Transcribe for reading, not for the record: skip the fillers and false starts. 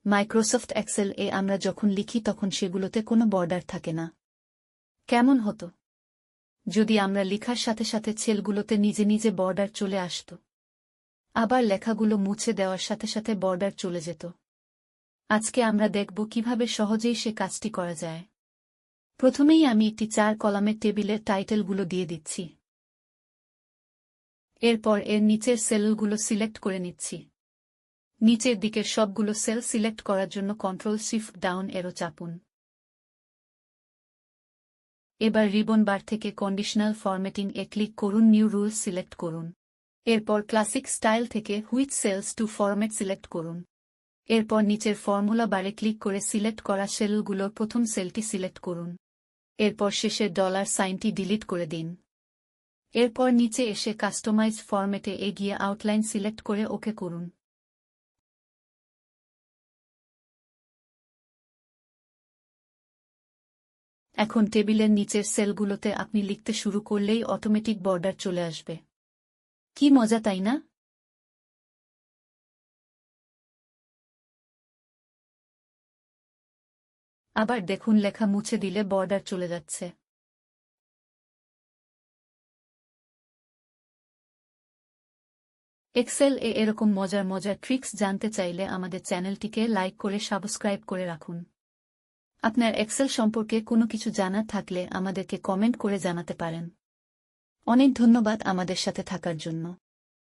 Microsoft Excel এ আমরা যখন লিখি তখন সেগুলোতে কোনো বর্ডার থাকে না। কেমন হতো যদি আমরা লেখার সাথে সাথে সেলগুলোতে নিজে নিজে বর্ডার চলে আসত, আবার লেখাগুলো মুছে দেওয়ার সাথে সাথে বর্ডার চলে যেত। আজকে আমরা দেখব কিভাবে সহজেই সে কাজটি করা যায়। প্রথমেই আমি একটি 4 কলামের টেবিলের টাইটেলগুলো দিয়ে দিচ্ছি। এরপর এর নিচের সেলগুলো সিলেক্ট করে নিচ্ছি। নিচের দিকের সবগুলো সেল সিলেক্ট করার জন্য Ctrl+Shift+Down অ্যারো চাপুন। এবার রিবন বার থেকে কন্ডিশনাল ফরম্যাটিং এ ক্লিক করুন, নিউ রুলস সিলেক্ট করুন। এরপর ক্লাসিক স্টাইল থেকে which cells to format select করুন। এরপর নিচের ফর্মুলা বারে ক্লিক করে সিলেক্ট করা সেলগুলোর প্রথম সেলটি সিলেক্ট করুন। এরপর শেষের $সাইনটি ডিলিট করে দিন। এরপর নিচে এসে কাস্টমাইজ ফরম্যাটে এগিয়ে আউটলাইন সিলেক্ট করে ওকে করুন। এখন টেবিলের নিচের সেলগুলোতে আপনি লিখতে শুরু করলেই অটোমেটিক বর্ডার চলে আসবে। কি মজা, তাই না? আবার দেখুন, লেখা মুছে দিলে বর্ডার চলে যাচ্ছে। এক্সেল এ এরকম মজার মজার ট্রিক্স জানতে চাইলে আমাদের চ্যানেলটিকে লাইক করে সাবস্ক্রাইব করে রাখুন। আপনার এক্সেল সম্পর্কে কোনো কিছু জানার থাকলে আমাদেরকে কমেন্ট করে জানাতে পারেন। অনেক ধন্যবাদ আমাদের সাথে থাকার জন্য।